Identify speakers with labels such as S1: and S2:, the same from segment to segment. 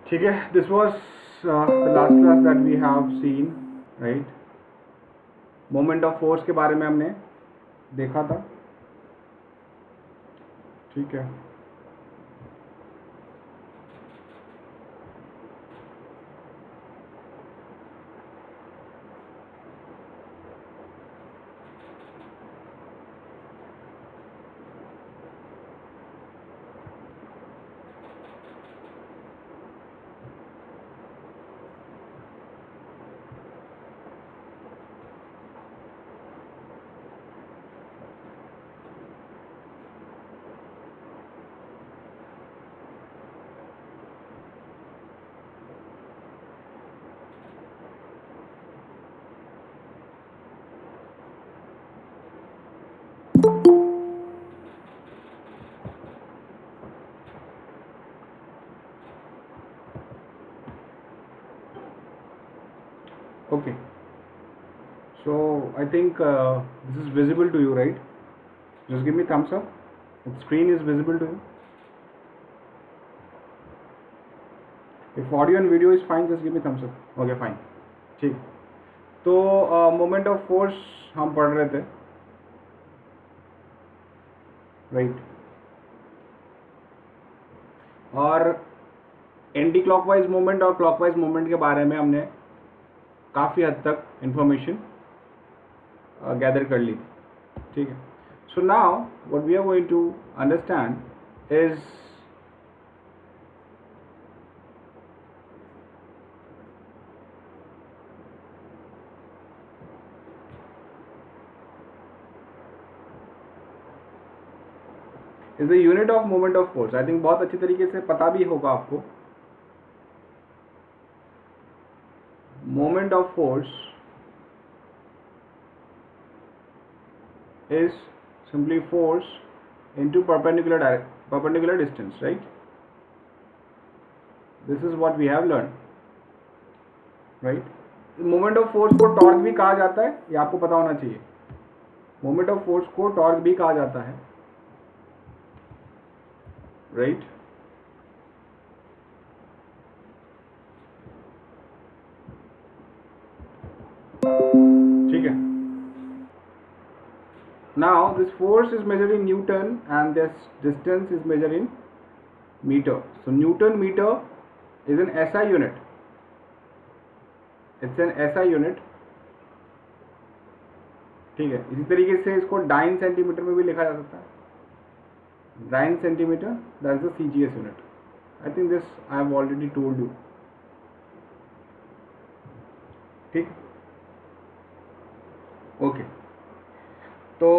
S1: ठीक है, this was the last class that we have seen, right. Moment of force के बारे में हमने देखा था, ठीक है। Okay, so I think this is visible to you, right? Just give me thumbs up. The screen is visible to you. If audio and video is fine, just give me thumbs up. Okay, fine. ठीक, तो moment of force हम पढ़ रहे थे, right. और anti clockwise moment और clockwise moment के बारे में हमने काफ़ी हद तक इंफॉर्मेशन गैदर कर ली, ठीक है। So now what we are going to understand is the unit of moment of force. I think बहुत अच्छी तरीके से पता भी होगा आपको। Moment of force is simply force into perpendicular distance, right? This is what we have learned, right? Moment of force को torque भी कहा जाता है, ये आपको पता होना चाहिए। मोमेंट ऑफ फोर्स को टॉर्क भी कहा जाता है, राइट? ठीक है। Now this force is measured in Newton and this distance is measured in meter. So Newton meter is an SI unit. It's an SI unit. ठीक है। इसी तरीके से इसको डाइन सेंटीमीटर में भी लिखा जा सकता है। Dyne centimetre, that is the CGS unit. I think this I have already told you. ठीक, ओके। तो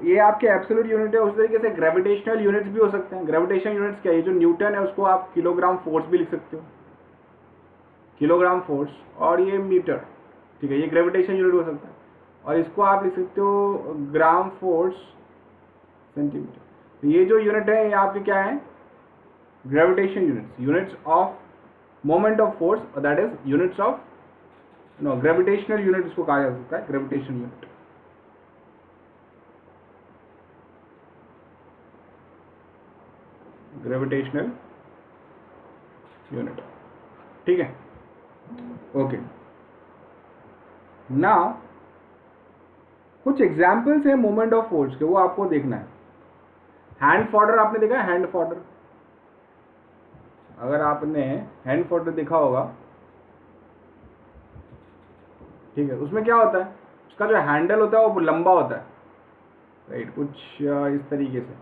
S1: ये आपके एब्सोल्यूट यूनिट है। उस तरीके से ग्रेविटेशनल यूनिट्स भी हो सकते हैं। ग्रेविटेशनल यूनिट्स क्या है? जो न्यूटन है उसको आप किलोग्राम फोर्स भी लिख सकते हो, किलोग्राम फोर्स। और ये मीटर, ठीक है, ये ग्रेविटेशनल यूनिट हो सकता है। और इसको आप लिख सकते हो ग्राम फोर्स सेंटीमीटर। तो ये जो यूनिट है ये आपके क्या है? Gravitation units, units of moment of force, that is units of gravitational unit इसको कहा जा सकता है, ग्रेविटेशन यूनिट। ग्रेविटेशनल यूनिट, ठीक है, ओके। नाउ कुछ एग्जाम्पल्स है मोमेंट ऑफ फोर्स के, वो आपको देखना है। हैंड फॉर्डर आपने देखा है? हैंड फॉर्डर, अगर आपने हैंड फॉर्डर देखा होगा, ठीक है, उसमें क्या होता है? उसका जो हैंडल होता है वो लंबा होता है, राइट, कुछ इस तरीके से,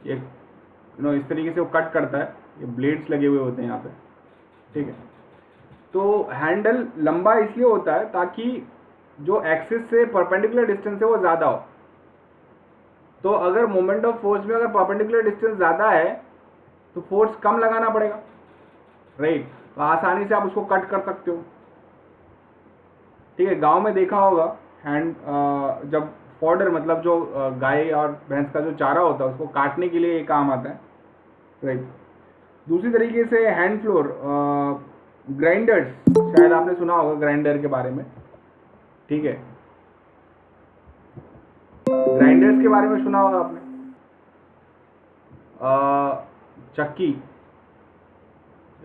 S1: ये इस तरीके से वो कट करता है। ये ब्लेड्स लगे हुए होते हैं यहाँ पे, ठीक है। तो हैंडल लंबा इसलिए होता है ताकि जो एक्सिस से परपेंडिकुलर डिस्टेंस है वो ज़्यादा हो। तो अगर मोमेंट ऑफ फोर्स में अगर परपेंडिकुलर डिस्टेंस ज़्यादा है तो फोर्स कम लगाना पड़ेगा, राइट। तो आसानी से आप उसको कट कर सकते हो, ठीक है। गांव में देखा होगा हैंड, जब फॉर्डर मतलब जो गाय और भैंस का जो चारा होता है उसको काटने के लिए ये काम आता है, राइट। दूसरी तरीके से हैंड फ्लोर, ग्राइंडर्स, शायद आपने सुना होगा ग्राइंडर के बारे में, ठीक है। ग्राइंडर्स के बारे में सुना होगा आपने। चक्की,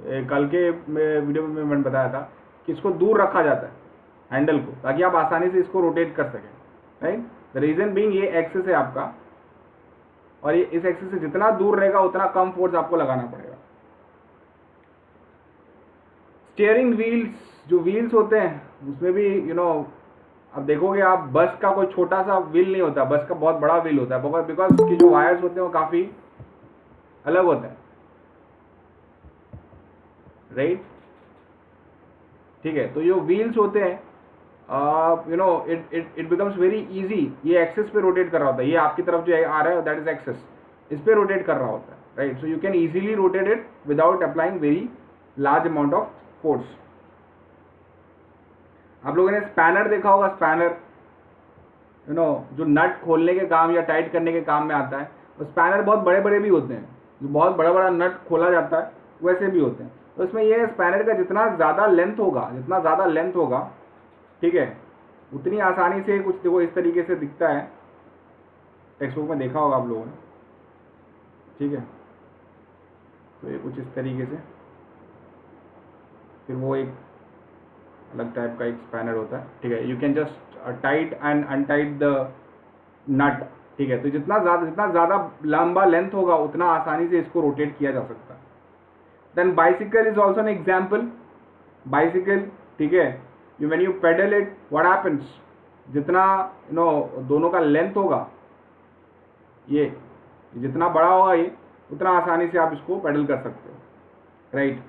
S1: कल के वीडियो में मैंने बताया था कि इसको दूर रखा जाता है हैंडल को, ताकि आप आसानी से इसको रोटेट कर सकें, राइट। द रीजन बीइंग ये एक्सिस है आपका, और ये इस एक्सिस से जितना दूर रहेगा उतना कम फोर्स आपको लगाना पड़ेगा। स्टीयरिंग व्हील्स, जो व्हील्स होते हैं उसमें भी अब देखोगे आप, बस का कोई छोटा सा व्हील नहीं होता, बस का बहुत बड़ा व्हील होता है, बिकॉज उसकी जो वायर्स होते हैं वो काफी अलग होते हैं, राइट। ठीक है, तो जो व्हील्स होते हैं इट बिकम्स वेरी इजी। ये एक्सेस पे रोटेट कर रहा होता है, ये आपकी तरफ जो आ रहा है दैट इज एक्सेस, इस पे रोटेट कर रहा होता है, right. So you can easily rotate it without applying very large amount of force. आप लोगों ने स्पैनर देखा होगा, स्पैनर जो नट खोलने के काम या टाइट करने के काम में आता है। तो स्पैनर बहुत बड़े बड़े भी होते हैं, जो बहुत बड़ा बड़ा नट खोला जाता है वैसे भी होते हैं। तो इसमें यह स्पैनर का जितना ज़्यादा लेंथ होगा, ठीक है, उतनी आसानी से कुछ देखो इस तरीके से दिखता है, टेक्स्ट बुक में देखा होगा आप लोगों ने, ठीक है। तो ये कुछ इस तरीके से, फिर वो एक अलग टाइप का एक स्पैनर होता है, ठीक है। You can just tight and untight the nut, ठीक है। तो जितना ज़्यादा लंबा लेंथ होगा उतना आसानी से इसको रोटेट किया जा सकता है। Then bicycle is also an example. Bicycle, ठीक है, when you pedal it what happens, जितना दोनों का लेंथ होगा, ये जितना बड़ा होगा ये, उतना आसानी से आप इसको पेडल कर सकते हो, right.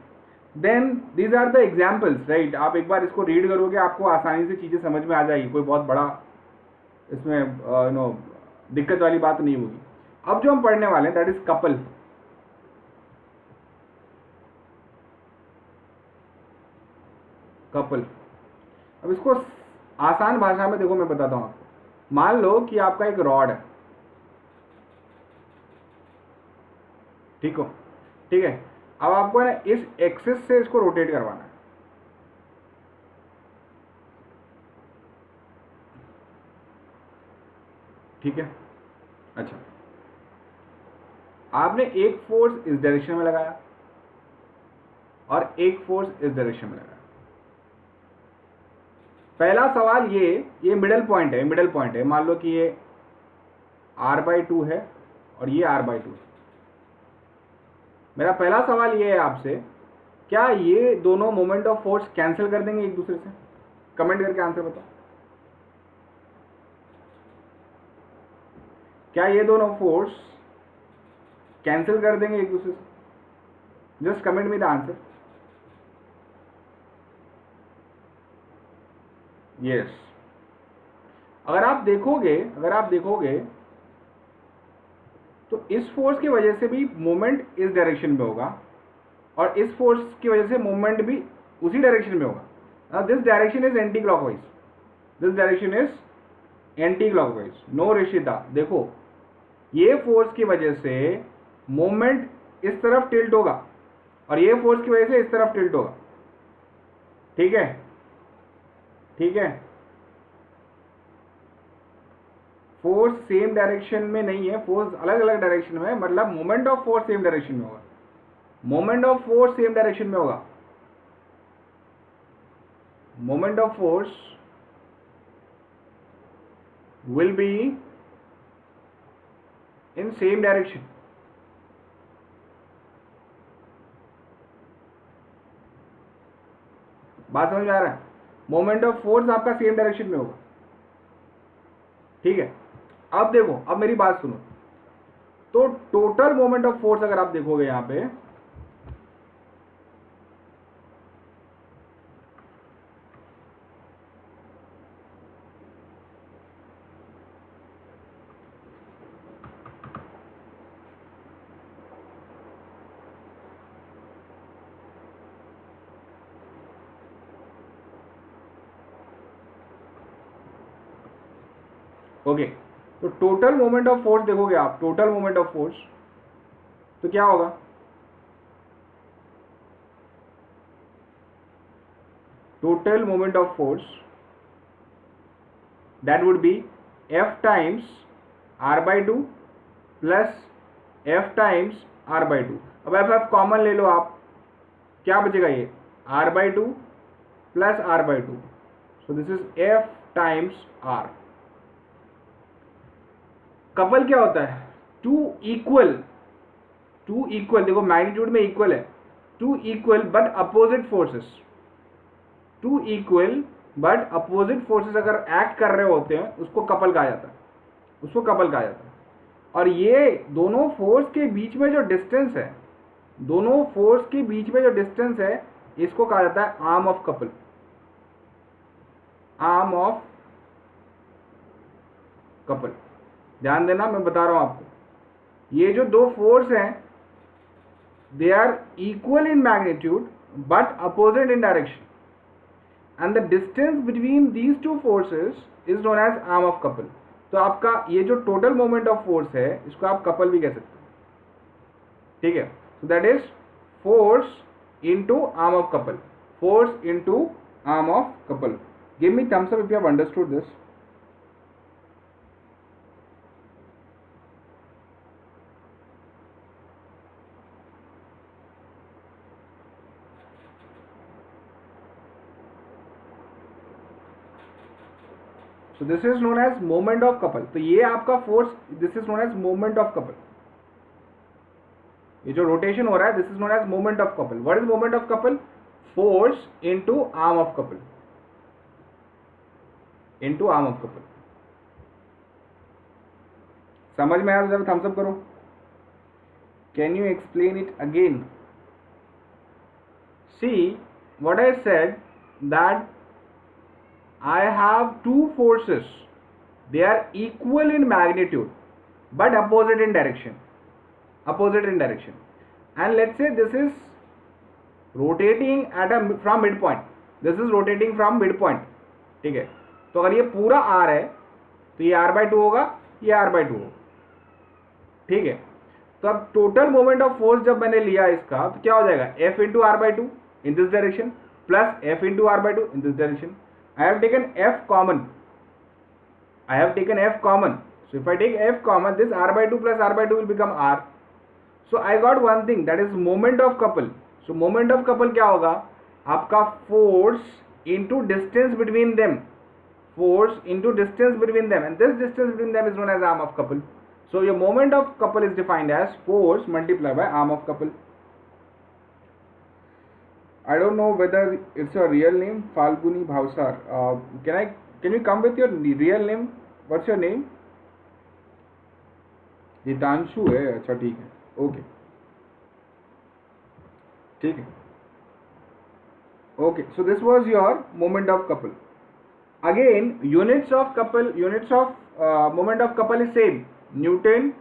S1: Then these are the examples, right. आप एक बार इसको रीड करोगे आपको आसानी से चीज़ें समझ में आ जाएगी, कोई बहुत बड़ा इसमें दिक्कत वाली बात नहीं होगी। अब जो हम पढ़ने वाले हैं दैट इज कपल। कपल, अब इसको आसान भाषा में देखो मैं बताता हूं आपको। मान लो कि आपका एक रॉड है, ठीक है। अब आपको है ना इस एक्सिस से इसको रोटेट करवाना है, ठीक है। अच्छा, आपने एक फोर्स इस डायरेक्शन में लगाया और एक फोर्स इस डायरेक्शन में लगाया। पहला सवाल ये मिडल पॉइंट है, मान लो कि ये r/2 है और ये r/2 है। मेरा पहला सवाल ये है आपसे, क्या ये दोनों मोमेंट ऑफ फोर्स कैंसिल कर देंगे एक दूसरे से? कमेंट करके आंसर बताओ। क्या ये दोनों फोर्स कैंसिल कर देंगे एक दूसरे से? Just comment me the answer. Yes. अगर आप देखोगे तो इस फोर्स की वजह से भी मूवमेंट इस डायरेक्शन में होगा और इस फोर्स की वजह से मूवमेंट भी उसी डायरेक्शन में होगा। This direction is anti clockwise. No Rishita, देखो ये फोर्स की वजह से मूवमेंट इस तरफ टिल्ट होगा और ये फोर्स की वजह से इस तरफ टिल्ट होगा, ठीक है। फोर्स सेम डायरेक्शन में नहीं है, फोर्स अलग अलग डायरेक्शन में है, मतलब moment of force same direction में होगा। Moment of force will be in same direction. बात समझ में आ रहा है? मोमेंट ऑफ फोर्स आपका सेम डायरेक्शन में होगा, ठीक है। अब देखो, अब मेरी बात सुनो, तो टोटल मोमेंट ऑफ फोर्स अगर आप देखोगे यहां पे, ओके, तो टोटल मोमेंट ऑफ फोर्स देखोगे आप, टोटल मोमेंट ऑफ फोर्स, तो क्या होगा? Total moment of force that would be F times r/2 plus F times r/2। अब F कॉमन ले लो आप, क्या बचेगा, ये r/2 plus r/2, so this is F times R। Couple क्या होता है, टू इक्वल, देखो मैग्नीट्यूड में इक्वल है, two equal but opposite forces, two equal but opposite forces अगर एक्ट कर रहे होते हैं उसको कपल कहा जाता है, उसको कपल कहा जाता है। और ये दोनों फोर्स के बीच में जो डिस्टेंस है, दोनों फोर्स के बीच में जो डिस्टेंस है, इसको कहा जाता है arm of couple, arm of couple. ध्यान देना, मैं बता रहा हूं आपको, ये जो दो फोर्स हैं they are equal in magnitude but opposite in direction, and the distance between these two forces is known as arm of couple। तो आपका ये जो टोटल मोमेंट ऑफ फोर्स है इसको आप कपल भी कह सकते हैं, ठीक है। So that is force into arm of couple, force into arm of couple. Give me thumbs up if you have understood this. So this is known as moment of couple। तो ये आपका force, this is known as moment of couple. ये जो rotation हो रहा है this is known as moment of couple. What is moment of couple, force into arm of couple, into arm of couple. समझ में आया तो जरा थम्स अप करो। Can you explain it again. See what I said that I have two forces, they are equal in magnitude but opposite in direction, opposite in direction, and let's say this is rotating at a from midpoint, this is rotating from midpoint, ठीक है। तो अगर ये पूरा R है तो ये R/2 होगा, ये R/2 होगा, ठीक है। तो अब टोटल मोमेंट ऑफ फोर्स जब मैंने लिया इसका तो क्या हो जाएगा, F into R/2 in this direction plus F into R/2 in this direction। I have taken F common, I have taken F common, so if I take F common, this R/2 plus R/2 will become R। So I got one thing, that is moment of couple। So moment of couple क्या होगा, आपका force into distance between them, force into distance between them, and this distance between them is known as arm of couple। So your moment of couple is defined as force multiplied by arm of couple। I don't know whether it's your real name, Falguni Bhavsar। Can you come with your real name? What's your name? Hitanshu है, अच्छा ठीक है, okay ठीक है, okay. So this was your moment of couple. Again units of couple, units of moment of couple is same, newton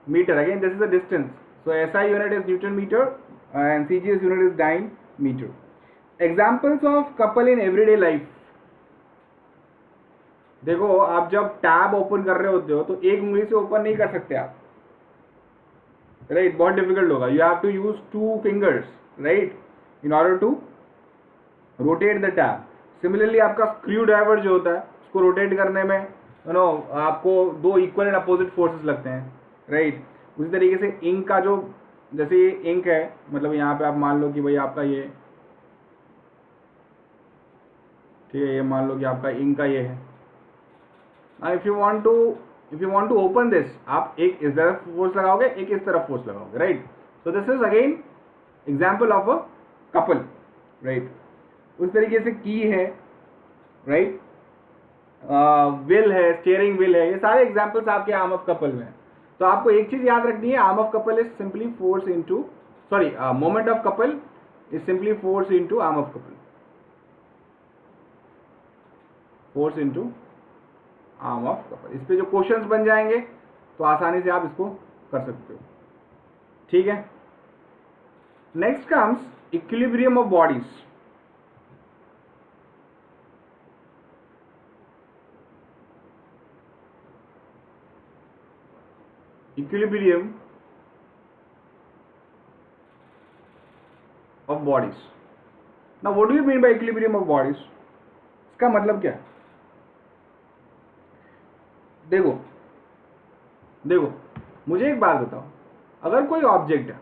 S1: metre. Again this is the distance, so SI unit is newton metre and CGS unit is dyne meter। Examples of couple in everyday life। देखो आप जब tab open कर रहे होते हो तो एक उंगली से ओपन नहीं कर सकते आप, राइट, बहुत डिफिकल्ट होगा। You have to use 2 fingers, right, in order to rotate the tab. Similarly आपका स्क्रू ड्राइवर जो होता है उसको रोटेट करने में आपको 2 इक्वल एंड अपोजिट फोर्सेस लगते हैं, राइट। उसी तरीके से इंक का जो, जैसे ये इंक है, मतलब यहाँ पे आप मान लो कि भाई आपका ये, ठीक है, ये मान लो कि आपका इंक का ये है। If you want to open this, आप एक इस तरफ फोर्स लगाओगे, एक इस तरफ फोर्स लगाओगे, right. So this is again example of a couple, right. उस तरीके से की है, राइट, व्हील है, स्टीयरिंग व्हील है, ये सारे एग्जाम्पल्स आपके आर्म ऑफ कपल में है। तो आपको एक चीज याद रखनी है, arm of couple is simply force into, sorry, moment of couple is simply force into arm of couple, force into arm of couple. इस पे जो क्वेश्चंस बन जाएंगे तो आसानी से आप इसको कर सकते हो, ठीक है। Next comes equilibrium of bodies. Equilibrium of bodies. Now what do you mean by equilibrium of bodies, इसका मतलब क्या है। देखो मुझे एक बात बताओ, अगर कोई ऑब्जेक्ट है,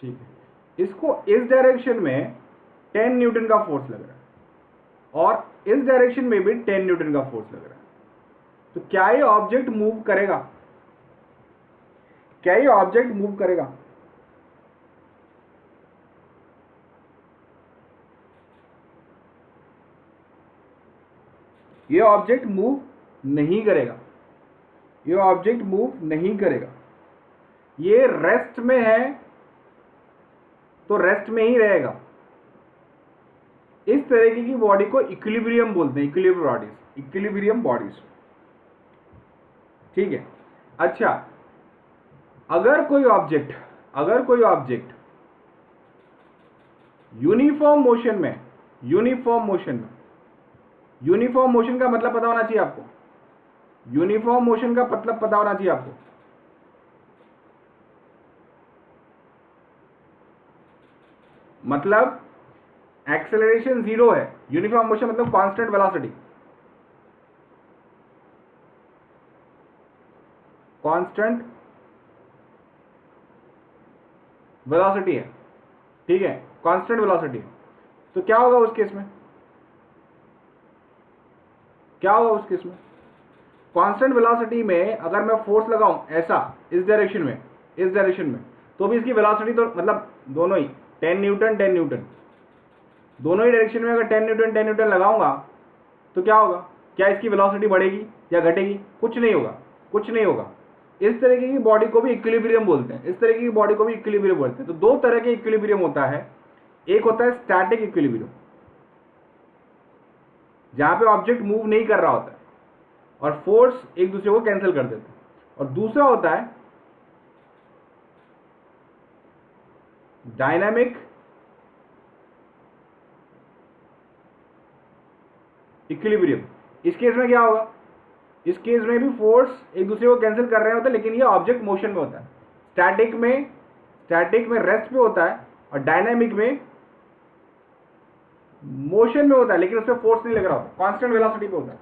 S1: ठीक है, इसको इस डायरेक्शन में 10 न्यूटन का फोर्स लग रहा है और इस डायरेक्शन में भी 10 न्यूटन का फोर्स लग रहा है, तो क्या ये ऑब्जेक्ट मूव करेगा? क्या ये ऑब्जेक्ट मूव करेगा? ये ऑब्जेक्ट मूव नहीं करेगा, ये ऑब्जेक्ट मूव नहीं करेगा। ये रेस्ट में है तो रेस्ट में ही रहेगा। इस तरीके की बॉडी को इक्विलिब्रियम बोलते हैं, इक्विलिब्रियम बॉडीज। ठीक है, अच्छा, अगर कोई ऑब्जेक्ट यूनिफॉर्म मोशन का मतलब पता होना चाहिए आपको। यूनिफॉर्म मोशन का मतलब पता होना चाहिए आपको। मतलब एक्सेलरेशन 0 है, यूनिफॉर्म मोशन मतलब कांस्टेंट वेलोसिटी है। ठीक है, कांस्टेंट वेलोसिटी है। तो क्या होगा उस केस में? कांस्टेंट वेलोसिटी में अगर मैं फोर्स लगाऊं ऐसा इस डायरेक्शन में, तो भी इसकी वेलोसिटी तो मतलब दोनों ही 10 न्यूटन, दोनों ही डायरेक्शन में अगर 10 न्यूटन लगाऊंगा तो क्या होगा? क्या इसकी वेलोसिटी बढ़ेगी या घटेगी? कुछ नहीं होगा। इस तरीके की बॉडी को भी इक्विलिब्रियम बोलते हैं। तो दो तरह के इक्विलिब्रियम होता है। एक होता है स्टैटिक इक्विलिब्रियम, जहां पे ऑब्जेक्ट मूव नहीं कर रहा होता है और फोर्स एक दूसरे को कैंसिल कर देते हैं, और दूसरा होता है डायनामिक इक्विलिब्रियम। इस केस में क्या होगा? इस केस में भी फोर्स एक दूसरे को कैंसिल कर रहे होते हैं, लेकिन ये ऑब्जेक्ट मोशन में होता है। स्टैटिक में रेस्ट पे होता है और डायनामिक में मोशन में होता है, लेकिन उसमें फोर्स नहीं लग रहा होता, कांस्टेंट वेलोसिटी पे होता है।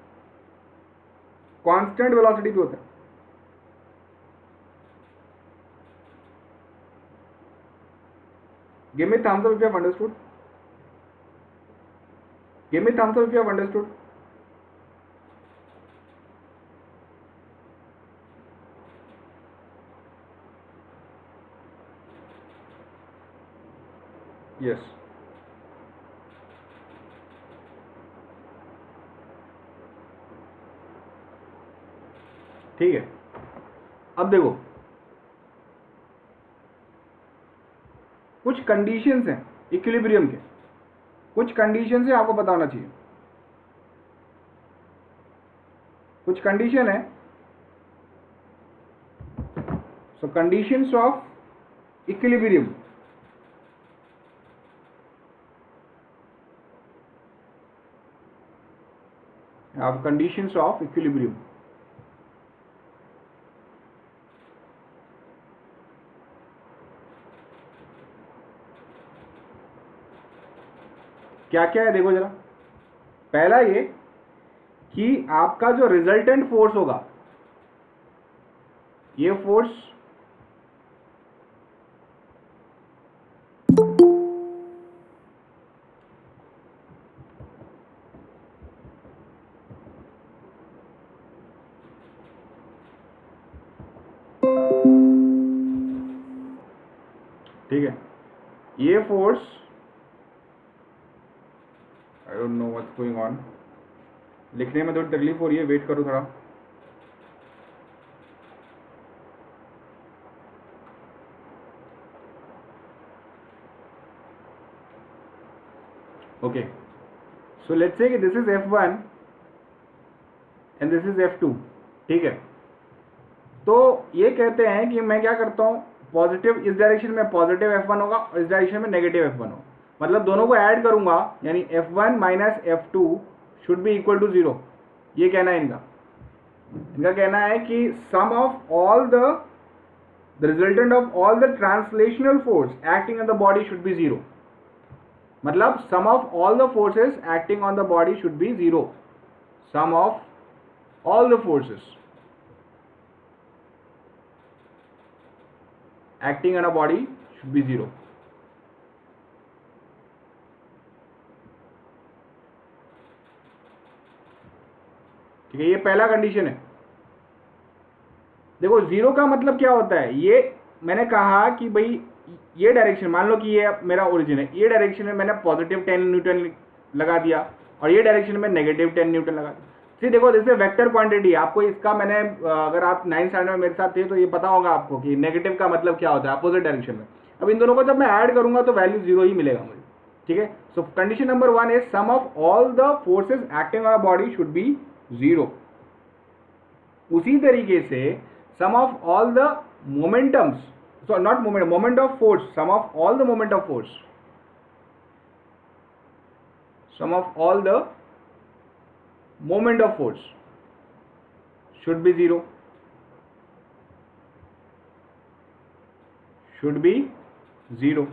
S1: Give me thumbs up if you have understood. Yes. ठीक है, अब देखो कुछ कंडीशंस हैं इक्विलिब्रियम के, कुछ कंडीशंस है आपको पता होना चाहिए। कुछ कंडीशन है। सो कंडीशंस ऑफ इक्विलिब्रियम। आप कंडीशंस ऑफ इक्विलिब्रियम। क्या क्या है देखो जरा। पहला ये कि आपका जो रिजल्टेंट फोर्स होगा, ये फोर्स ठीक है, ये force, I don't know what's going on, लिखने में थोड़ी तकलीफ हो रही है, वेट करो थोड़ा। ओके, सो लेट्स से कि this is F1 and this is F2। ठीक है, तो ये कहते हैं कि मैं क्या करता हूँ, पॉजिटिव इस डायरेक्शन में पॉजिटिव F1 होगा और इस डायरेक्शन में नेगेटिव F1 होगा। मतलब दोनों को ऐड करूंगा, यानी F1 minus F2 should be equal to 0। ये कहना है इनका कहना है कि sum of all the resultant of all the translational force acting on the body should be 0। मतलब sum of all the forces acting on the body should be 0। Sum of all the forces acting on a body should be 0. ठीक है, ये पहला condition है। देखो zero का मतलब क्या होता है, ये मैंने कहा कि भाई ये डायरेक्शन, मान लो कि ये मेरा ओरिजिन है, ये डायरेक्शन में मैंने पॉजिटिव 10 न्यूटन लगा दिया और ये डायरेक्शन में नेगेटिव 10 न्यूटन लगा दिया। फिर देखो जैसे वेक्टर क्वांटिटी, आपको इसका मैंने अगर आप 9th स्टैंडर्ड में मेरे साथ थे तो ये पता होगा आपको कि नेगेटिव का मतलब क्या होता है अपोजिट डायरेक्शन में। अब इन दोनों को जब मैं ऐड करूंगा तो वैल्यू जीरो ही मिलेगा मुझे। ठीक है, so condition number 1 is sum of all the forces acting on a body should be zero. उसी तरीके से sum of all the momentums, so not moment of force, sum of all the moment of force, sum of all the moment of force should be zero, should be zero।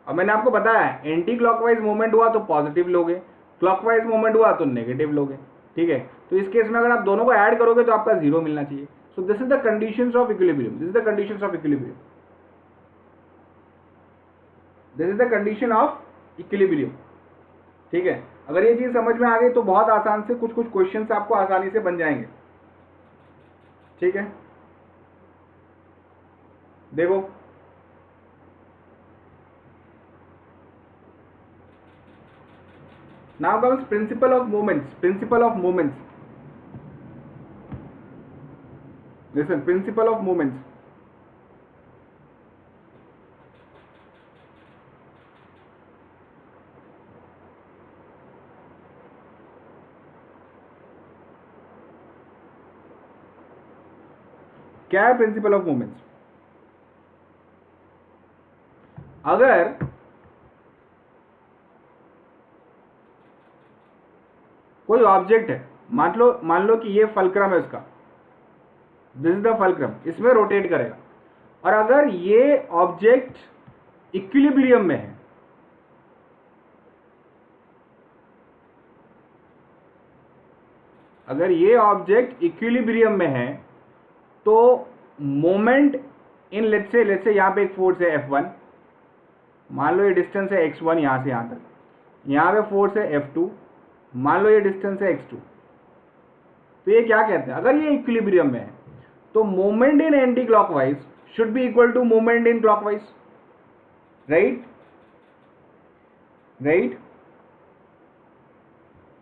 S1: अब मैंने आपको बताया anti clockwise movement हुआ तो positive लोगे, clockwise movement हुआ तो negative लोगे। ठीक है, तो इस केस में अगर आप दोनों को ऐड करोगे तो आपका जीरो मिलना चाहिए। सो this is the conditions of equilibrium, this is the conditions of equilibrium, this is the condition of equilibrium. ठीक है, अगर ये चीज समझ में आ गई तो बहुत आसान से कुछ कुछ क्वेश्चंस आपको आसानी से बन जाएंगे। ठीक है, देखो now comes principal of moments, principal of moments, listen, principal of moments. क्या है प्रिंसिपल ऑफ मोमेंट्स? अगर कोई ऑब्जेक्ट है, मान लो कि ये फल्क्रम है उसका, दिस इज द फल्क्रम, इसमें रोटेट करेगा, और अगर ये ऑब्जेक्ट इक्विलिब्रियम में है, अगर ये ऑब्जेक्ट इक्विलिब्रियम में है तो मोमेंट इन लेट्स से यहां पे एक फोर्स है F1, मान लो ये डिस्टेंस है x1 यहां से यहां तक, यहां पे फोर्स है F2, मान लो ये डिस्टेंस है x2। तो ये क्या कहते हैं, अगर ये इक्विलिब्रियम में है तो moment in anti clockwise should be equal to moment in clockwise, right right.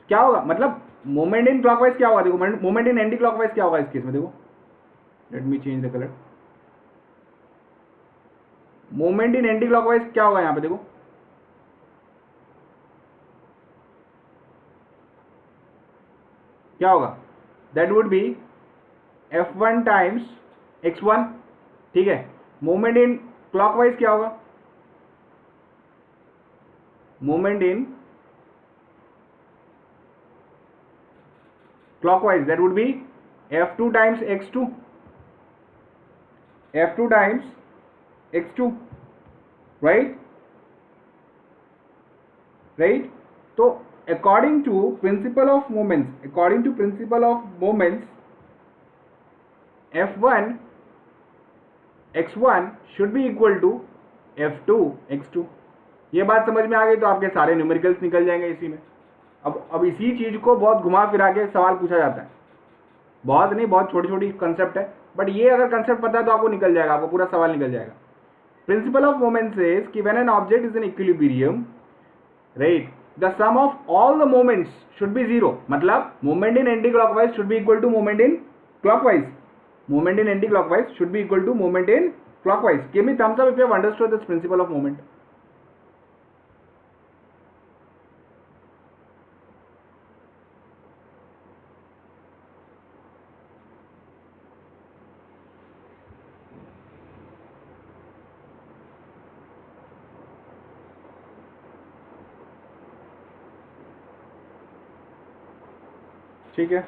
S1: क्या होगा, मतलब मोमेंट इन क्लॉकवाइज क्या होगा, देखो मोमेंट इन एंटी क्लॉकवाइज क्या होगा इस केस में, देखो let me change the colour, moment in anti clockwise क्या होगा यहां पे, देखो क्या होगा, that would be F1 times x1। ठीक है, मोमेंट इन क्लॉकवाइज क्या होगा, moment in clockwise that would be F2 times x2, F2 times x2, right right. तो according to principle of moments, according to principle of moments, F1 x1 should be equal to F2 x2। ये बात समझ में आ गई तो आपके सारे numericals निकल जाएंगे इसी में। अब इसी चीज को बहुत घुमा फिरा के सवाल पूछा जाता है, बहुत नहीं, बहुत छोटी छोटी कंसेप्ट है, बट ये अगर कंसेप्ट पता है तो आपको निकल जाएगा, आपको पूरा सवाल निकल जाएगा। प्रिंसिपल ऑफ मोमेंट्स इज कि when an object is in equilibrium, right, the sum of all the moments should be zero, मतलब moment in anti clockwise should be equal to moment in clockwise, moment in anti clockwise should be equal to moment in clockwise. Give me thumbs up if you have understood this principle of moment. ठीक है,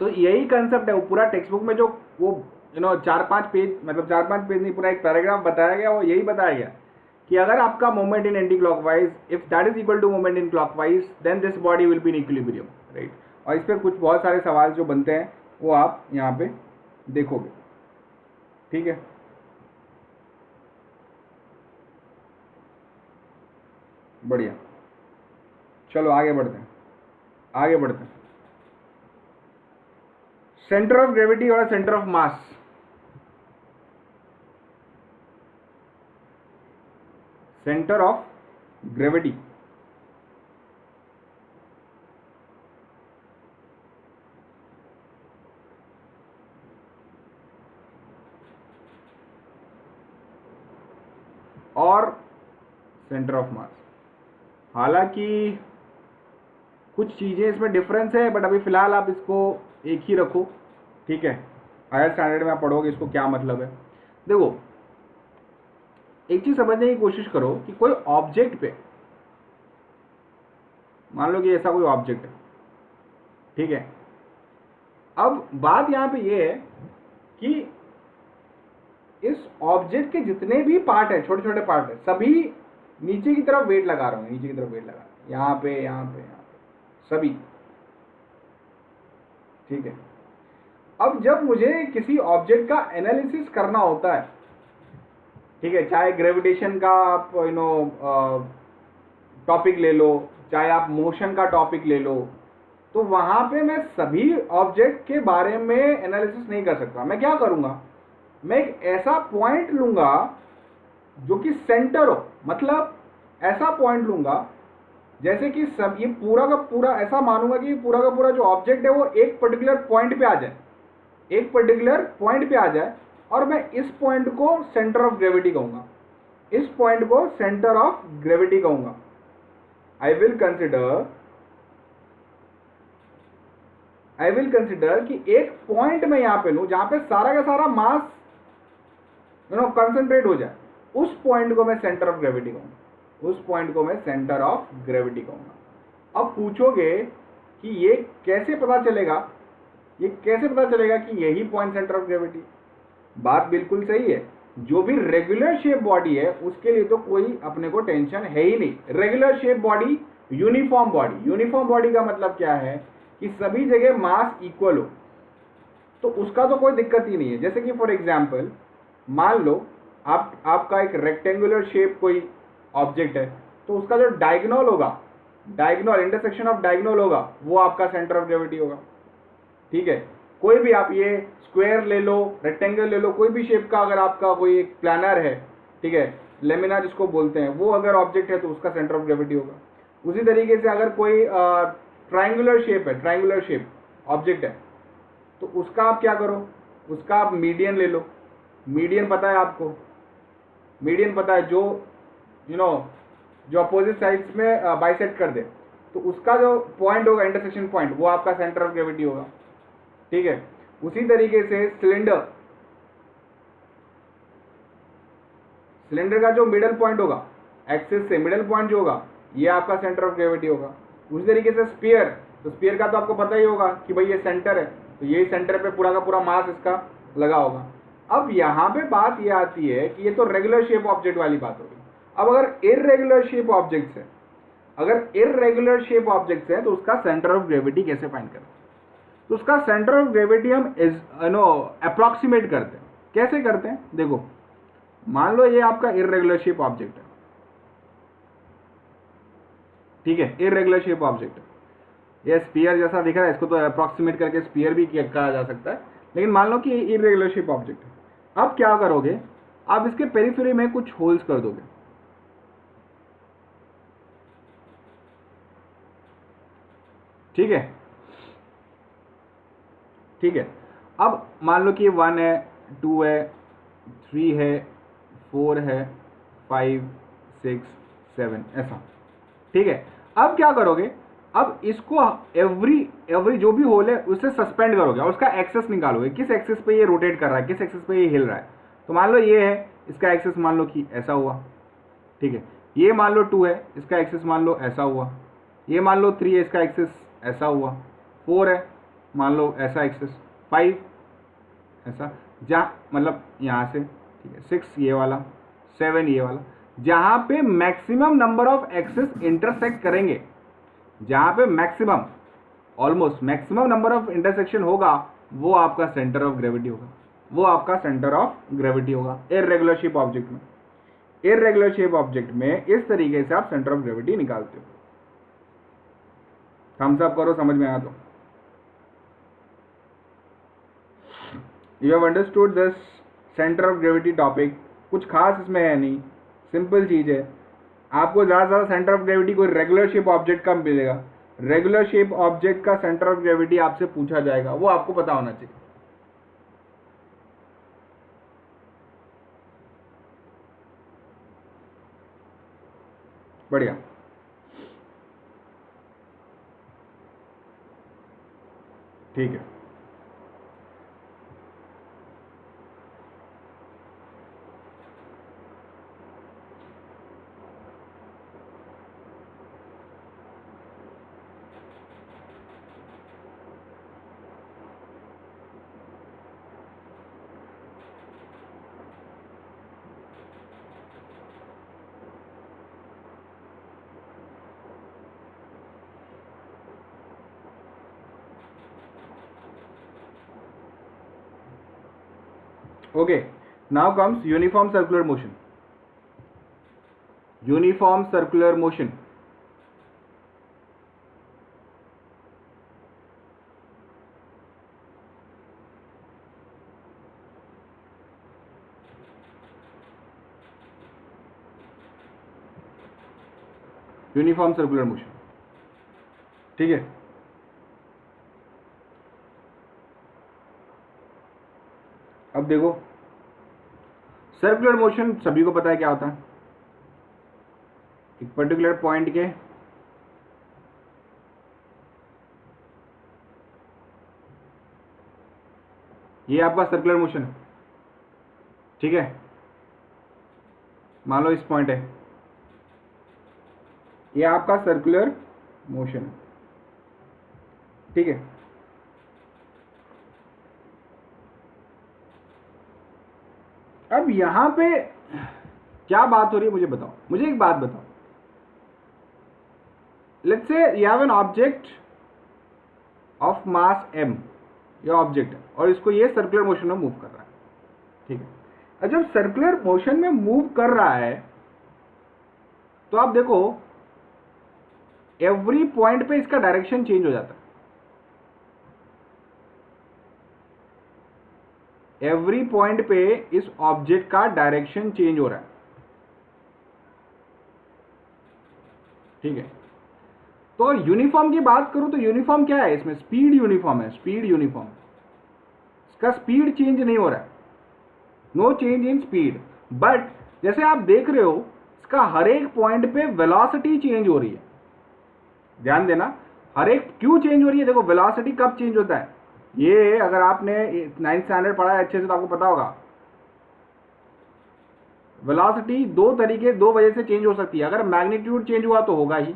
S1: तो यही concept है, वो पूरा text book में जो वो 4-5 पेज, मतलब 4-5 पेज नहीं, पूरा एक पैराग्राफ बताया गया, वो यही बताया गया कि अगर आपका moment in anti clockwise if that is equal to moment in clockwise then this body will be in equilibrium, right. और इस पर कुछ बहुत सारे सवाल जो बनते हैं वो आप यहाँ पे देखोगे। ठीक है, बढ़िया, चलो आगे बढ़ते हैं, आगे बढ़ते हैं। सेंटर ऑफ ग्रेविटी और centre of mass. Centre of gravity और सेंटर ऑफ मास। हालांकि कुछ चीज़ें इसमें डिफरेंस है, बट अभी फ़िलहाल आप इसको एक ही रखो, ठीक है। हायर स्टैंडर्ड में आप पढ़ोगे इसको क्या मतलब है। देखो, एक चीज़ समझने की कोशिश करो कि कोई ऑब्जेक्ट पे, मान लो कि ऐसा कोई ऑब्जेक्ट है, ठीक है। अब बात यहाँ पे ये है कि इस ऑब्जेक्ट के जितने भी पार्ट है, छोटे छोटे पार्ट है, सभी नीचे की तरफ वेट लगा रहा हूँ, नीचे की तरफ वेट लगा रहा हूँ, यहाँ पे, यहाँ पे, यहाँ पे, सभी, ठीक है। अब जब मुझे किसी ऑब्जेक्ट का एनालिसिस करना होता है, ठीक है, चाहे ग्रेविटेशन का आप टॉपिक ले लो, चाहे आप मोशन का टॉपिक ले लो, तो वहां पे मैं सभी ऑब्जेक्ट के बारे में एनालिसिस नहीं कर सकता। मैं क्या करूंगा, मैं एक ऐसा पॉइंट लूंगा जो कि सेंटर हो, मतलब ऐसा पॉइंट लूंगा जैसे कि सब ये पूरा का पूरा, ऐसा मानूंगा कि पूरा का पूरा जो ऑब्जेक्ट है वो एक पर्टिकुलर पॉइंट पे आ जाए, एक पर्टिकुलर पॉइंट पे आ जाए, और मैं इस पॉइंट को सेंटर ऑफ ग्रेविटी कहूंगा, इस पॉइंट को सेंटर ऑफ ग्रेविटी कहूंगा। आई विल कंसिडर कि एक पॉइंट में यहां पे लूं जहां पे सारा का सारा मास कंसंट्रेट हो जाए, उस पॉइंट को मैं सेंटर ऑफ ग्रेविटी कहूंगा, उस पॉइंट को मैं सेंटर ऑफ ग्रेविटी कहूंगा। अब पूछोगे कि ये कैसे पता चलेगा, ये कैसे पता चलेगा कि यही पॉइंट सेंटर ऑफ ग्रेविटी। बात बिल्कुल सही है, जो भी रेगुलर शेप बॉडी है उसके लिए तो कोई अपने को टेंशन है ही नहीं। Regular shape body, uniform body, uniform body का मतलब क्या है कि सभी जगह मास इक्वल हो, तो उसका तो कोई दिक्कत ही नहीं है। जैसे कि फॉर एग्जाम्पल मान लो आपका एक रेक्टेंगुलर शेप कोई ऑब्जेक्ट है, तो उसका जो डायगोनल होगा, डायगोनल, इंटरसेक्शन ऑफ डायगोनल होगा, वो आपका सेंटर ऑफ ग्रेविटी होगा, ठीक है। कोई भी आप ये स्क्वायर ले लो, रेक्टेंगल ले लो, कोई भी शेप का अगर आपका कोई एक प्लानर है, ठीक है, लेमिना जिसको बोलते हैं, वो अगर ऑब्जेक्ट है तो उसका सेंटर ऑफ ग्रेविटी होगा। उसी तरीके से अगर कोई ट्राइंगुलर शेप है, ट्राइंगुलर शेप ऑब्जेक्ट है, तो उसका आप क्या करो, उसका आप मीडियन ले लो। मीडियन पता है आपको, मीडियन पता है, जो जो अपोजिट साइड्स में बाइसेक्ट कर दे, तो उसका जो पॉइंट होगा, इंटरसेक्शन पॉइंट, वो आपका सेंटर ऑफ ग्रेविटी होगा, ठीक है। उसी तरीके से सिलेंडर, सिलेंडर का जो मिडल पॉइंट होगा, एक्सिस से मिडल पॉइंट जो होगा, ये आपका सेंटर ऑफ ग्रेविटी होगा। उसी तरीके से स्फीयर, तो स्फीयर का तो आपको पता ही होगा कि भाई ये सेंटर है, तो यही सेंटर पे पूरा का पूरा मास इसका लगा होगा। अब यहाँ पे बात ये आती है कि ये तो रेगुलर शेप ऑब्जेक्ट वाली बात होगी। अब अगर इररेगुलर शेप ऑब्जेक्ट्स है, अगर इररेगुलर शेप ऑब्जेक्ट्स है, तो उसका सेंटर ऑफ ग्रेविटी कैसे फाइंड करें। तो उसका सेंटर ऑफ ग्रेविटी हम अप्रोक्सीमेट करते हैं। कैसे करते हैं, देखो मान लो ये आपका इररेगुलर शेप ऑब्जेक्ट है, ठीक है, इररेगुलर शेप ऑब्जेक्ट है, ये स्फीयर जैसा दिख रहा है, इसको तो अप्रोक्सीमेट करके स्फीयर भी कहा जा सकता है, लेकिन मान लो कि ये इररेगुलर शेप ऑब्जेक्ट है। अब क्या करोगे, आप इसके पेरिफेरी में कुछ होल्स कर दोगे, ठीक है, ठीक है। अब मान लो कि 1 है, 2 है, 3 है, 4 है, 5, 6, 7, ऐसा, ठीक है। अब क्या करोगे, अब इसको एवरी जो भी होल है उससे सस्पेंड करोगे और उसका एक्सेस निकालोगे, किस एक्सेस पे ये रोटेट कर रहा है, किस एक्सेस पे ये हिल रहा है। तो मान लो ये है, इसका एक्सेस मान लो कि ऐसा हुआ, ठीक है। ये मान लो 2 है, इसका एक्सेस मान लो ऐसा हुआ। ये मान लो 3 है, इसका एक्सेस ऐसा हुआ। 4 है, मान लो ऐसा एक्सेस। 5 ऐसा, जहाँ मतलब यहाँ से, ठीक है। 6 ये वाला, 7 ये वाला, जहाँ पे maximum number of axes intersect करेंगे, जहाँ पे maximum, almost maximum number of intersection होगा, वो आपका सेंटर ऑफ ग्रेविटी होगा, वो आपका सेंटर ऑफ ग्रेविटी होगा इररेगुलर शेप ऑब्जेक्ट में। इर्रेगुलर शेप ऑब्जेक्ट में इस तरीके से आप सेंटर ऑफ ग्रेविटी निकालते हो। थम्स अप करो समझ में आया तो। You have understood this centre of gravity topic. कुछ खास इसमें है नहीं, सिंपल चीज है। आपको ज़्यादा से ज़्यादा सेंटर ऑफ ग्रेविटी कोई रेगुलर शेप ऑब्जेक्ट का मिलेगा। रेगुलर शेप ऑब्जेक्ट का सेंटर ऑफ ग्रेविटी आपसे पूछा जाएगा, वो आपको पता होना चाहिए। बढ़िया। ठीक है, okay, now comes uniform circular motion. Uniform circular motion. Uniform circular motion, ठीक है। अब देखो, सर्कुलर मोशन सभी को पता है क्या होता है। एक पर्टिकुलर पॉइंट के ये आपका सर्कुलर मोशन है, ठीक है। मान लो इस पॉइंट है, ये आपका सर्कुलर मोशन है, ठीक है। अब यहां पे क्या बात हो रही है मुझे बताओ, मुझे एक बात बताओ। Let's say you have an object of mass m, ये ऑब्जेक्ट है और इसको ये सर्कुलर मोशन में मूव कर रहा है, ठीक है। अब जब सर्कुलर मोशन में मूव कर रहा है तो आप देखो एवरी पॉइंट पे इसका डायरेक्शन चेंज हो जाता है। एवरी पॉइंट पे इस ऑब्जेक्ट का डायरेक्शन चेंज हो रहा है, ठीक है। तो यूनिफॉर्म की बात करूं तो यूनिफॉर्म क्या है, इसमें स्पीड यूनिफॉर्म है, स्पीड यूनिफॉर्म। इसका स्पीड चेंज नहीं हो रहा है, no change in speed. But जैसे आप देख रहे हो इसका हर एक पॉइंट पे वेलोसिटी चेंज हो रही है। ध्यान देना, हर एक क्यों चेंज हो रही है। देखो वेलोसिटी कब चेंज होता है, ये अगर आपने 9th स्टैंडर्ड पढ़ा है अच्छे से तो आपको पता होगा। वेलोसिटी दो वजह से चेंज हो सकती है। अगर मैग्नीट्यूड चेंज हुआ तो होगा ही,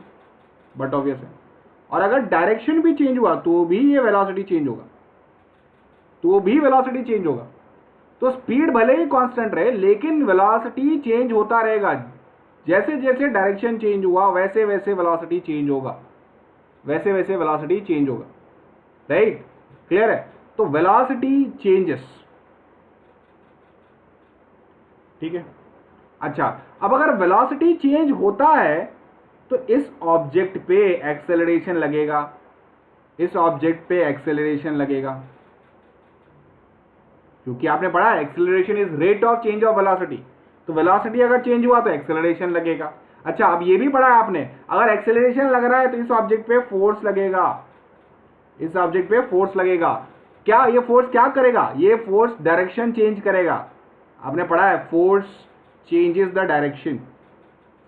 S1: बट ऑब्वियस है। और अगर डायरेक्शन भी चेंज हुआ तो भी ये वेलोसिटी चेंज होगा, तो भी वेलोसिटी चेंज होगा। तो स्पीड भले ही कांस्टेंट रहे लेकिन वेलोसिटी चेंज होता रहेगा। जैसे जैसे डायरेक्शन चेंज हुआ वैसे वैसे वेलोसिटी चेंज होगा, वैसे वैसे वेलोसिटी चेंज होगा, राइट। क्लियर है। तो वेलोसिटी चेंजेस, ठीक है। अच्छा, अब अगर वेलोसिटी चेंज होता है तो इस ऑब्जेक्ट पे एक्सेलरेशन लगेगा, इस ऑब्जेक्ट पे एक्सेलरेशन लगेगा, क्योंकि आपने पढ़ा है acceleration is rate of change of velocity. तो वेलोसिटी अगर चेंज हुआ तो एक्सेलरेशन लगेगा। अच्छा, अब ये भी पढ़ा है आपने, अगर एक्सेलरेशन लग रहा है तो इस ऑब्जेक्ट पे फोर्स लगेगा, इस ऑब्जेक्ट पे फोर्स लगेगा। क्या ये फोर्स क्या करेगा, ये फोर्स डायरेक्शन चेंज करेगा। आपने पढ़ा है force changes the direction,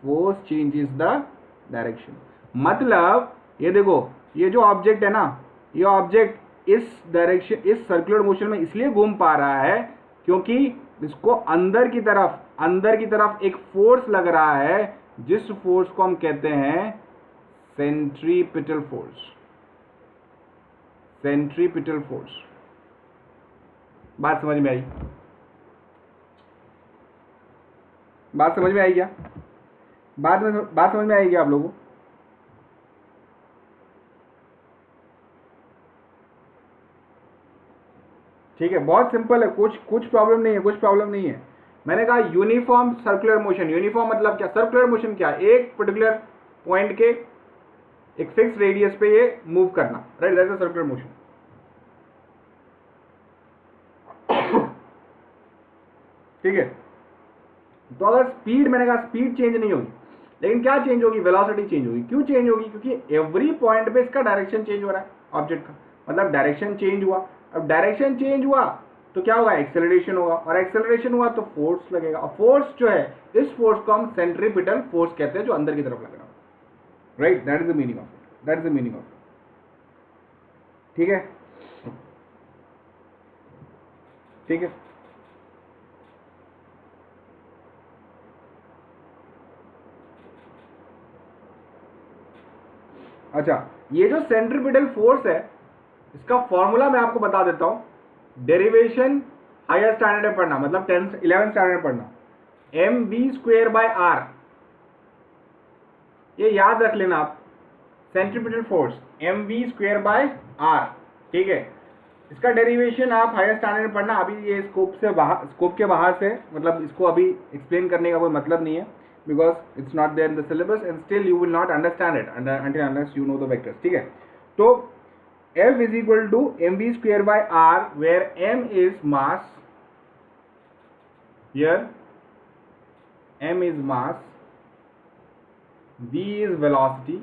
S1: force changes the direction. मतलब ये देखो, ये जो ऑब्जेक्ट है ना, ये ऑब्जेक्ट इस डायरेक्शन, इस सर्कुलर मोशन में इसलिए घूम पा रहा है क्योंकि इसको अंदर की तरफ एक फोर्स लग रहा है, जिस फोर्स को हम कहते हैं सेंट्रीपिटल फोर्स, सेंट्रीपिटल फोर्स। बात समझ में आई, बात समझ में आई क्या, बात समझ में आई क्या आप लोगों को। ठीक है, बहुत सिंपल है, कुछ प्रॉब्लम नहीं है, कुछ प्रॉब्लम नहीं है। मैंने कहा यूनिफॉर्म सर्कुलर मोशन, यूनिफॉर्म मतलब क्या, सर्कुलर मोशन क्या, एक पर्टिकुलर पॉइंट के एक फिक्स रेडियस पे ये मूव करना, right, that's a circular motion. ठीक है, तो अगर स्पीड, मैंने कहा स्पीड चेंज नहीं होगी, लेकिन क्या चेंज होगी, वेलोसिटी चेंज होगी। क्यों चेंज होगी, क्योंकि एवरी पॉइंट पे इसका डायरेक्शन चेंज हो रहा है ऑब्जेक्ट का, मतलब डायरेक्शन चेंज हुआ। अब डायरेक्शन चेंज हुआ तो क्या होगा, एक्सेलरेशन होगा, और एक्सेलरेशन हुआ तो फोर्स लगेगा, और फोर्स जो है, इस फोर्स को हम सेंट्रीपिटल फोर्स कहते हैं, जो अंदर की तरफ लग रहा है, right, that is the meaning of it, that is the meaning of it. ठीक है, ठीक है, अच्छा, ये जो सेंट्रीपिटल फोर्स है, इसका फॉर्मूला मैं आपको बता देता हूं। डेरिवेशन हायर स्टैंडर्ड में पढ़ना, मतलब 10th 11th स्टैंडर्ड में पढ़ना, mv²/r, ये याद रख लेना आप, सेंट्रीपिटल फोर्स mv²/r। ठीक है, इसका डेरिवेशन आप हायर स्टैंडर्ड में पढ़ना, अभी ये स्कोप से बाहर, स्कोप के बाहर से, मतलब इसको अभी एक्सप्लेन करने का कोई मतलब नहीं है, because it's not there in the syllabus and still you will not understand it until unless you know the vectors। ठीक है, तो F is equal to mv²/r, where m is mass, here m is mass, v is velocity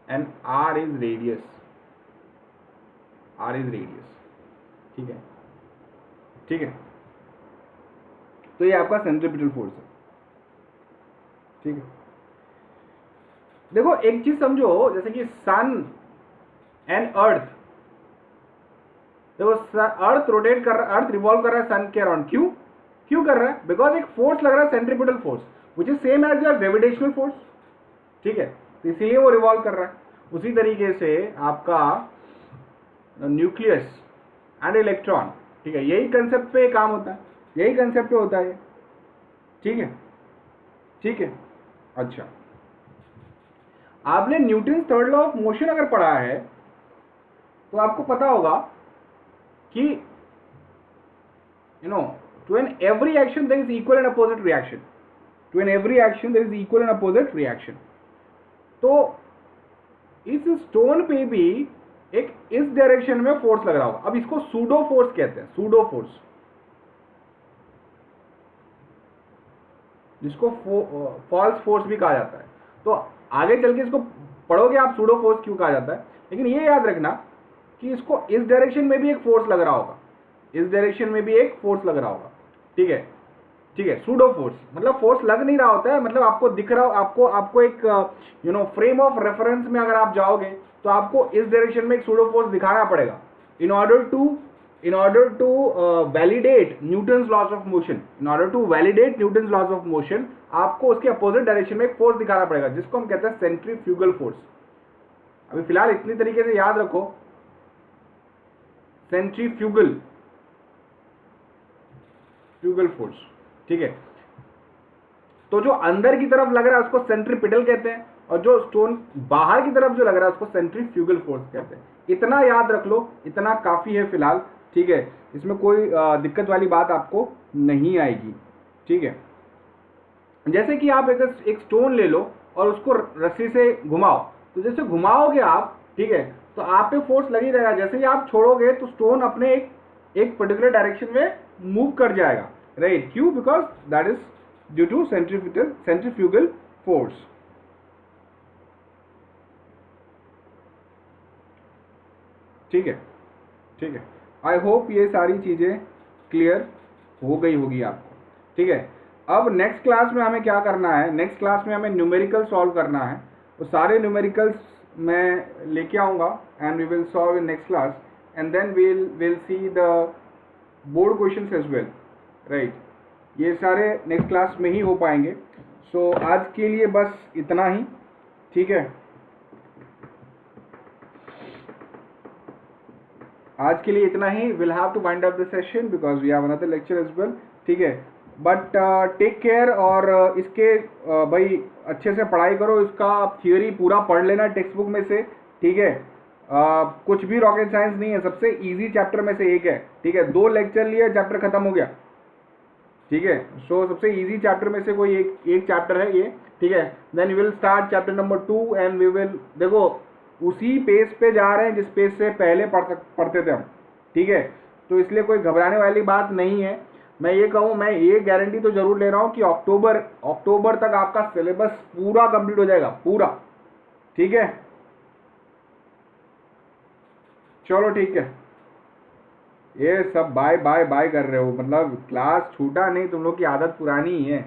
S1: and r is radius, r is radius। ठीक है, ठीक है, तो ये आपका सेंट्रीपिटल फोर्स है। ठीक है, देखो एक चीज समझो, जैसे कि सन एंड अर्थ, देखो अर्थ रोटेट कर रहा है, अर्थ रिवॉल्व कर रहा है सन के अराउंड, क्यों क्यों कर रहा है, बिकॉज एक फोर्स लग रहा है, centripetal force, which is same as your gravitational force. ठीक है, तो इसीलिए वो रिवॉल्व कर रहा है। उसी तरीके से आपका न्यूक्लियस एंड इलेक्ट्रॉन, ठीक है, यही कंसेप्ट पे काम होता है, यही कंसेप्ट पे होता है। ठीक है, ठीक है, अच्छा, आपने Newton third law of motion अगर पढ़ा है तो आपको पता होगा कि to an every action there is equal and opposite reaction, to an every action there is equal and opposite reaction. तो इस स्टोन पे भी एक इस डायरेक्शन में फोर्स लग रहा होगा। अब इसको सूडो फोर्स कहते हैं, सूडो फोर्स, जिसको फॉल्स फोर्स भी कहा जाता है। तो आगे चल के इसको पढ़ोगे आप, सूडो फोर्स क्यों कहा जाता है, लेकिन ये याद रखना कि इसको इस डायरेक्शन में भी एक फोर्स लग रहा होगा, इस डायरेक्शन में भी एक फोर्स लग रहा होगा। ठीक है, ठीक है, सूडो फोर्स मतलब फोर्स लग नहीं रहा होता है, मतलब आपको दिख रहा, आपको एक फ्रेम ऑफ रेफरेंस में अगर आप जाओगे तो आपको इस डायरेक्शन में एक सूडो फोर्स दिखाना पड़ेगा in order to validate Newton's laws of motion, in order to validate Newton's laws of motion, आपको उसके अपोजिट डायरेक्शन में एक फोर्स दिखाना पड़ेगा, जिसको हम कहते हैं सेंट्रीफ्यूगल फोर्स। अभी फिलहाल इतनी तरीके से याद रखो, सेंट्रीफ्यूगल फोर्स। ठीक है, तो जो अंदर की तरफ लग रहा है उसको सेंट्रीपिटल कहते हैं, और जो स्टोन बाहर की तरफ जो लग रहा है उसको सेंट्रीफ्यूगल फोर्स कहते हैं। इतना याद रख लो, इतना काफी है फिलहाल। ठीक है, इसमें कोई दिक्कत वाली बात आपको नहीं आएगी। ठीक है, जैसे कि आप एक स्टोन ले लो और उसको रस्सी से घुमाओ, तो जैसे घुमाओगे आप, ठीक है, तो आप पे फोर्स लगी रहेगा। जैसे ही आप छोड़ोगे तो स्टोन अपने एक पर्टिकुलर डायरेक्शन में मूव कर जाएगा, राइट। क्यों, because that is due to centrifugal force. ठीक है, ठीक है, आई होप ये सारी चीजें क्लियर हो गई होगी आपको। ठीक है, अब नेक्स्ट क्लास में हमें क्या करना है, नेक्स्ट क्लास में हमें न्यूमेरिकल सॉल्व करना है। तो सारे न्यूमेरिकल्स मैं लेके आऊँगा and we will solve in next class, and then will see the board questions as well, right. ये सारे नेक्स्ट क्लास में ही हो पाएंगे। सो आज के लिए बस इतना ही। ठीक है, आज के लिए इतना ही। Will have to wind up the session because we have another lecture as well. ठीक है, बट टेक केयर, और इसके भाई अच्छे से पढ़ाई करो, इसका थियोरी पूरा पढ़ लेना टेक्स्ट बुक में से। ठीक है, कुछ भी रॉकेट साइंस नहीं है, सबसे इजी चैप्टर में से एक है, ठीक है। 2 लेक्चर लिए, चैप्टर खत्म हो गया, ठीक है। सो सबसे इजी चैप्टर में से कोई एक चैप्टर है ये, ठीक है। Then will start chapter number 2 and we will, देखो उसी पेज पे जा रहे हैं जिस पेज से पहले पढ़ते थे हम, ठीक है। तो इसलिए कोई घबराने वाली बात नहीं है। मैं ये कहूँ, मैं ये गारंटी तो जरूर ले रहा हूँ कि अक्टूबर तक आपका सिलेबस पूरा कंप्लीट हो जाएगा, पूरा, ठीक है। चलो ठीक है, ये सब बाय बाय बाय कर रहे हो, मतलब क्लास छूटा नहीं, तुम लोग की आदत पुरानी ही है।